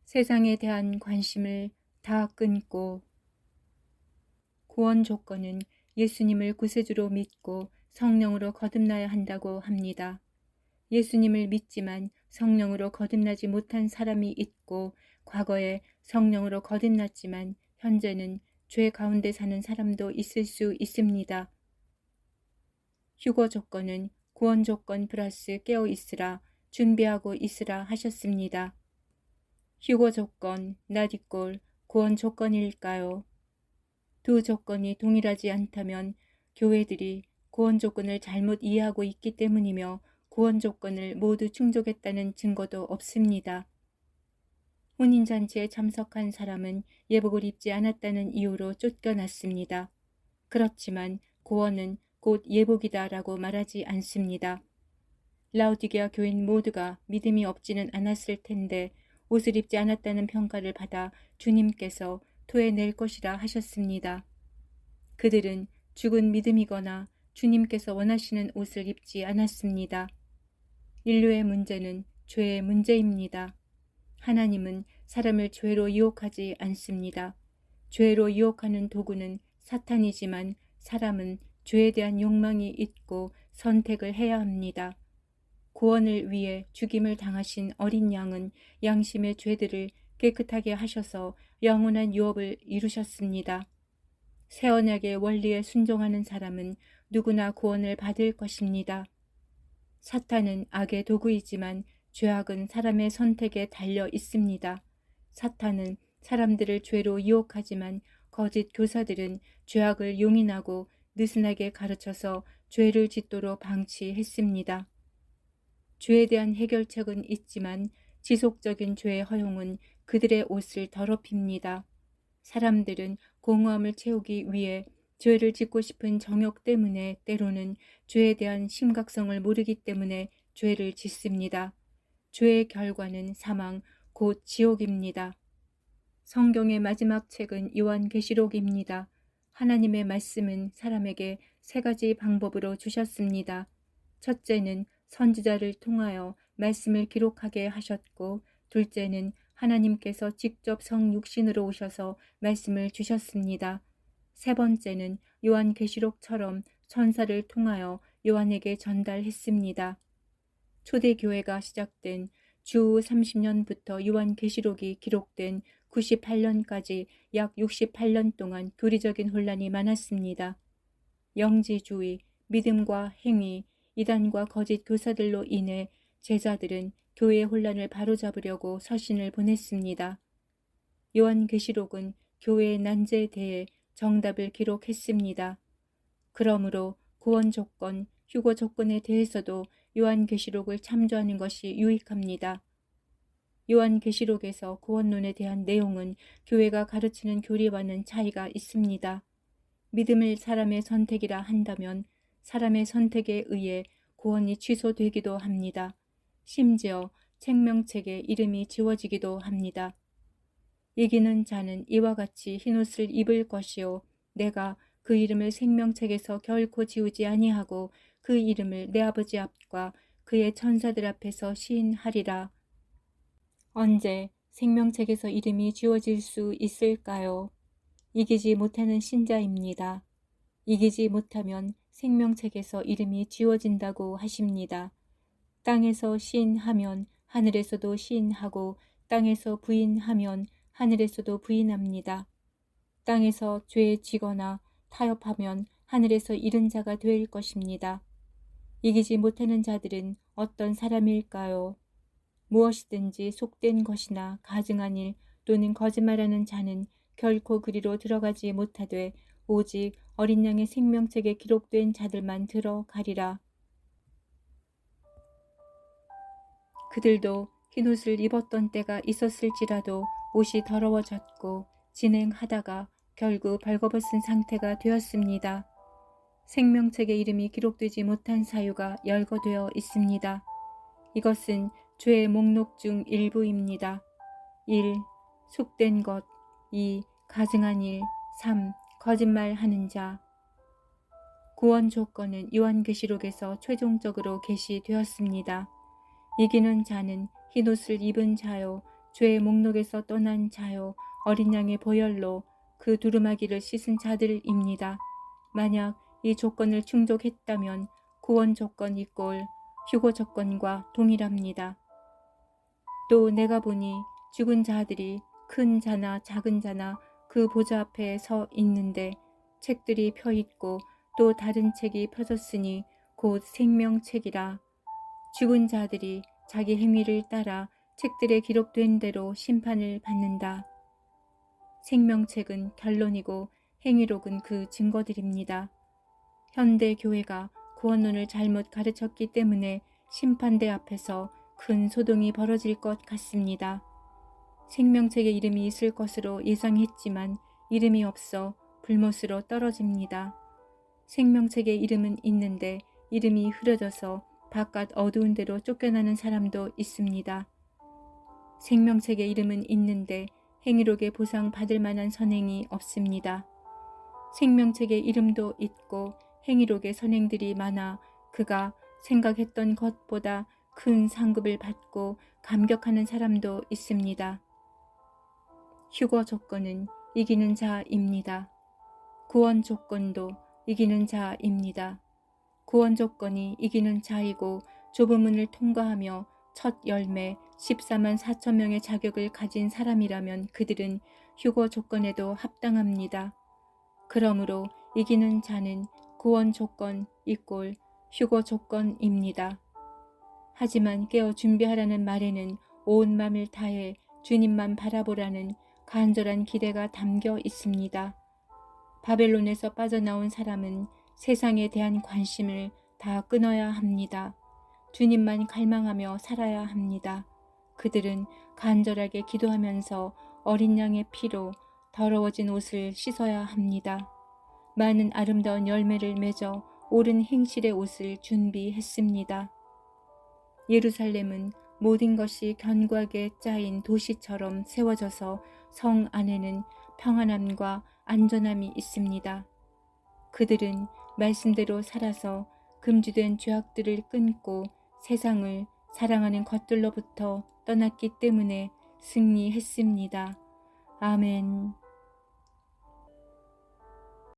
세상에 대한 관심을 다 끊고 구원 조건은 예수님을 구세주로 믿고 성령으로 거듭나야 한다고 합니다. 예수님을 믿지만 성령으로 거듭나지 못한 사람이 있고 과거에 성령으로 거듭났지만 현재는 죄 가운데 사는 사람도 있을 수 있습니다. 휴거 조건은 구원 조건 플러스 깨어 있으라, 준비하고 있으라 하셨습니다. 휴거 조건, 나디골, 구원 조건일까요? 두 조건이 동일하지 않다면 교회들이 구원 조건을 잘못 이해하고 있기 때문이며 구원 조건을 모두 충족했다는 증거도 없습니다. 혼인잔치에 참석한 사람은 예복을 입지 않았다는 이유로 쫓겨났습니다. 그렇지만 구원은 곧 예복이다라고 말하지 않습니다. 라우디게아 교인 모두가 믿음이 없지는 않았을 텐데 옷을 입지 않았다는 평가를 받아 주님께서 토해낼 것이라 하셨습니다. 그들은 죽은 믿음이거나 주님께서 원하시는 옷을 입지 않았습니다. 인류의 문제는 죄의 문제입니다. 하나님은 사람을 죄로 유혹하지 않습니다. 죄로 유혹하는 도구는 사탄이지만 사람은 죄에 대한 욕망이 있고 선택을 해야 합니다. 구원을 위해 죽임을 당하신 어린 양은 양심의 죄들을 깨끗하게 하셔서 영원한 유업을 이루셨습니다. 새 언약의 원리에 순종하는 사람은 누구나 구원을 받을 것입니다. 사탄은 악의 도구이지만 죄악은 사람의 선택에 달려 있습니다. 사탄은 사람들을 죄로 유혹하지만 거짓 교사들은 죄악을 용인하고 느슨하게 가르쳐서 죄를 짓도록 방치했습니다. 죄에 대한 해결책은 있지만 지속적인 죄의 허용은 그들의 옷을 더럽힙니다. 사람들은 공허함을 채우기 위해 죄를 짓고 싶은 정욕 때문에 때로는 죄에 대한 심각성을 모르기 때문에 죄를 짓습니다. 죄의 결과는 사망, 곧 지옥입니다. 성경의 마지막 책은 요한계시록입니다. 하나님의 말씀은 사람에게 세 가지 방법으로 주셨습니다. 첫째는 선지자를 통하여 말씀을 기록하게 하셨고, 둘째는 하나님께서 직접 성육신으로 오셔서 말씀을 주셨습니다. 세 번째는 요한계시록처럼 천사를 통하여 요한에게 전달했습니다. 초대교회가 시작된 주 30년부터 요한계시록이 기록된 98년까지 약 68년 동안 교리적인 혼란이 많았습니다. 영지주의, 믿음과 행위, 이단과 거짓 교사들로 인해 제자들은 교회의 혼란을 바로잡으려고 서신을 보냈습니다. 요한계시록은 교회의 난제에 대해 정답을 기록했습니다. 그러므로 구원 조건, 휴거 조건에 대해서도 요한계시록을 참조하는 것이 유익합니다. 요한계시록에서 구원론에 대한 내용은 교회가 가르치는 교리와는 차이가 있습니다. 믿음을 사람의 선택이라 한다면 사람의 선택에 의해 구원이 취소되기도 합니다. 심지어 생명책에 이름이 지워지기도 합니다. 이기는 자는 이와 같이 흰옷을 입을 것이요 내가 그 이름을 생명책에서 결코 지우지 아니하고 그 이름을 내 아버지 앞과 그의 천사들 앞에서 시인하리라. 언제 생명책에서 이름이 지워질 수 있을까요? 이기지 못하는 신자입니다. 이기지 못하면 생명책에서 이름이 지워진다고 하십니다. 땅에서 시인하면 하늘에서도 시인하고 땅에서 부인하면 하늘에서도 부인합니다. 땅에서 죄에 지거나 타협하면 하늘에서 잃은 자가 될 것입니다. 이기지 못하는 자들은 어떤 사람일까요? 무엇이든지 속된 것이나 가증한 일 또는 거짓말하는 자는 결코 그리로 들어가지 못하되 오직 어린 양의 생명책에 기록된 자들만 들어가리라. 그들도 흰옷을 입었던 때가 있었을지라도 옷이 더러워졌고 진행하다가 결국 벌거벗은 상태가 되었습니다. 생명책에 이름이 기록되지 못한 사유가 열거되어 있습니다. 이것은 죄의 목록 중 일부입니다. 1. 속된 것 2. 가증한 일 3. 거짓말하는 자. 구원 조건은 요한계시록에서 최종적으로 게시되었습니다. 이기는 자는 흰옷을 입은 자요 죄의 목록에서 떠난 자요 어린 양의 보혈로 그 두루마기를 씻은 자들입니다. 만약 이 조건을 충족했다면 구원 조건 이꼴 휴거 조건과 동일합니다. 또 내가 보니 죽은 자들이 큰 자나 작은 자나 그 보좌 앞에 서 있는데 책들이 펴 있고 또 다른 책이 펴졌으니 곧 생명책이라. 죽은 자들이 자기 행위를 따라 책들에 기록된 대로 심판을 받는다. 생명책은 결론이고 행위록은 그 증거들입니다. 현대 교회가 구원론을 잘못 가르쳤기 때문에 심판대 앞에서 큰 소동이 벌어질 것 같습니다. 생명책에 이름이 있을 것으로 예상했지만 이름이 없어 불못으로 떨어집니다. 생명책에 이름은 있는데 이름이 흐려져서 바깥 어두운 데로 쫓겨나는 사람도 있습니다. 생명책에 이름은 있는데 행위록에 보상받을 만한 선행이 없습니다. 생명책에 이름도 있고 행위록의 선행들이 많아 그가 생각했던 것보다 큰 상급을 받고 감격하는 사람도 있습니다. 휴거 조건은 이기는 자입니다. 구원 조건도 이기는 자입니다. 구원 조건이 이기는 자이고 좁은 문을 통과하며 첫 열매 14만 4천 명의 자격을 가진 사람이라면 그들은 휴거 조건에도 합당합니다. 그러므로 이기는 자는 구원 조건 이꼴 휴거 조건입니다. 하지만 깨어 준비하라는 말에는 온 맘을 다해 주님만 바라보라는 간절한 기대가 담겨 있습니다. 바벨론에서 빠져나온 사람은 세상에 대한 관심을 다 끊어야 합니다. 주님만 갈망하며 살아야 합니다. 그들은 간절하게 기도하면서 어린 양의 피로 더러워진 옷을 씻어야 합니다. 많은 아름다운 열매를 맺어 옳은 행실의 옷을 준비했습니다. 예루살렘은 모든 것이 견고하게 짜인 도시처럼 세워져서 성 안에는 평안함과 안전함이 있습니다. 그들은 말씀대로 살아서 금지된 죄악들을 끊고 세상을 사랑하는 것들로부터 떠났기 때문에 승리했습니다. 아멘.